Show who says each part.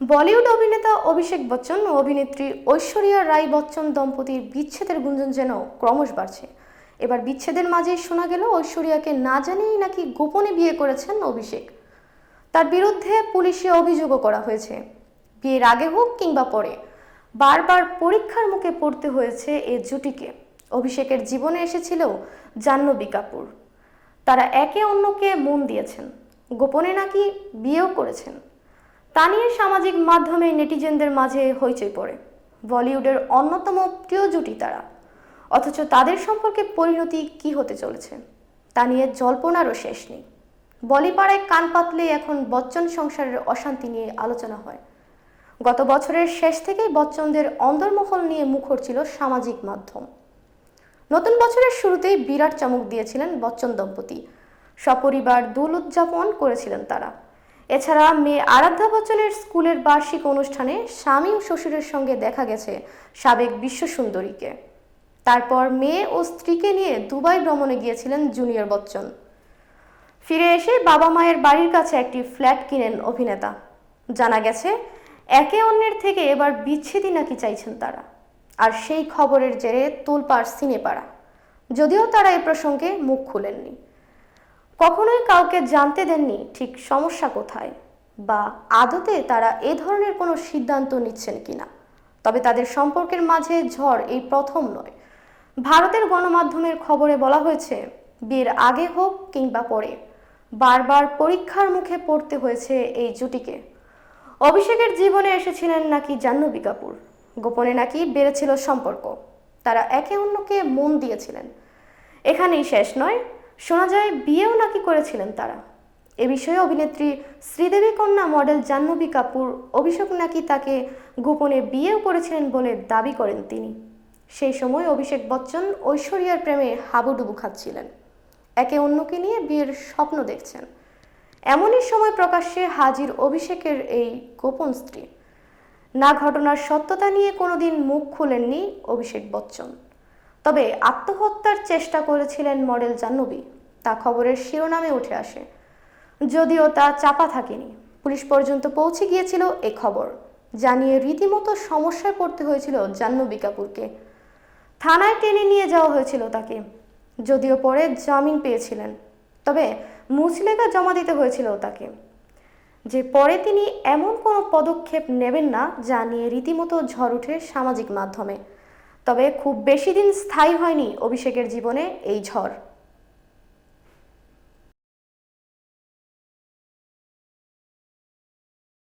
Speaker 1: বলিউড অভিনেতা অভিষেক বচ্চন ও অভিনেত্রী ঐশ্বরিয়া রাই বচ্চন দম্পতির বিচ্ছেদের গুঞ্জন যেন ক্রমশ বাড়ছে। এবার বিচ্ছেদের মাঝেই শোনা গেল ঐশ্বরিয়াকে না জানিয়েই নাকি গোপনে বিয়ে করেছেন অভিষেক। তার বিরুদ্ধে পুলিশে অভিযোগও করা হয়েছে। বিয়ের আগে হোক কিংবা পরে বারবার পরীক্ষার মুখে পড়তে হয়েছে এ জুটিকে। অভিষেকের জীবনে এসেছিল জাহ্নবী কাপুর। তারা একে অন্যকে মন দিয়েছেন, গোপনে নাকি বিয়েও করেছেন। তা নিয়ে সামাজিক মাধ্যমে নেটিজেনদের মাঝে হইচই পড়ে। বলিউডের অন্যতম প্রিয় জুটি তারা, অথচ তাদের সম্পর্কে পরিণতি কি হতে চলেছে তা নিয়ে জল্পনারও শেষ নেই। বলিপাড়ায় কান পাতলেই এখন বচ্চন সংসারের অশান্তি নিয়ে আলোচনা হয়। গত বছরের শেষ থেকেই বচ্চনদের অন্দরমহল নিয়ে মুখর ছিল সামাজিক মাধ্যম। নতুন বছরের শুরুতেই বিরাট চমক দিয়েছিলেন বচ্চন দম্পতি। সপরিবার দোল উদযাপন করেছিলেন তারা। এছাড়া মেয়ে আরাধ্যা বচ্চনের স্কুলের বার্ষিক অনুষ্ঠানে স্বামী ও শ্বশুরের সঙ্গে দেখা গেছে সাবেক বিশ্বসুন্দরীকে। তারপর মেয়ে ও স্ত্রীকে নিয়ে দুবাই ভ্রমণে গিয়েছিলেন জুনিয়র বচ্চন। ফিরে এসে বাবা মায়ের বাড়ির কাছে একটি ফ্ল্যাট কিনেন অভিনেতা। জানা গেছে একে অন্যের থেকে এবার বিচ্ছেদই নাকি চাইছেন তারা। আর সেই খবরের জেরে তোলপাড় সিনেপাড়া, যদিও তারা এ প্রসঙ্গে মুখ খুলেননি। কখনোই কাউকে জানতে দেননি ঠিক সমস্যা কোথায় বা আদতে তারা এ ধরনের কোনো সিদ্ধান্ত নিচ্ছেন কিনা। তবে তাদের সম্পর্কের মাঝে ঝড় এই প্রথম নয়। ভারতের গণমাধ্যমের খবরে বলা হয়েছে, বিয়ের আগে হোক কিংবা পরে বারবার পরীক্ষার মুখে পড়তে হয়েছে এই জুটিকে। অভিষেকের জীবনে এসেছিলেন নাকি জাহ্নবী কাপুর, গোপনে নাকি বেড়েছিল সম্পর্ক। তারা একে অন্যকে মন দিয়েছিলেন। এখানেই শেষ নয়, শোনা যায় বিয়েও নাকি করেছিলেন তারা। এ বিষয়ে অভিনেত্রী শ্রীদেবী কন্যা মডেল জাহ্নবী কাপুর অভিষেক নাকি তাকে গোপনে বিয়েও করেছিলেন বলে দাবি করেন তিনি। সেই সময় অভিষেক বচ্চন ঐশ্বরিয়ার প্রেমে হাবুডুবু খাচ্ছিলেন, একে অন্যকে নিয়ে বিয়ের স্বপ্ন দেখছেন। এমনই সময় প্রকাশ্যে হাজির অভিষেকের এই গোপন স্ত্রী। না ঘটনার সত্যতা নিয়ে কোনোদিন মুখ খুলেননি অভিষেক বচ্চন। তবে আত্মহত্যার চেষ্টা করেছিলেন মডেল জাহ্নবী, তা খবরের শিরোনামে উঠে আসে। যদিও তা চাপা থাকেনি, পুলিশ পর্যন্ত পৌঁছে গিয়েছিল এ খবর, জানিয়ে রীতিমতো সমস্যায় পড়তে হয়েছিল জাহ্নবী কাপুরকে। থানায় টেনে নিয়ে যাওয়া হয়েছিল তাকে, যদিও পরে জামিন পেয়েছিলেন। তবে মুচলেখা জমা দিতে হয়েছিল তাকে যে পরে তিনি এমন কোনো পদক্ষেপ নেবেন না, যা নিয়ে রীতিমতো ঝড় ওঠে সামাজিক মাধ্যমে। তবে খুব বেশি দিন স্থায়ী হয়নি অভিষেকের জীবনে এই ঝড়।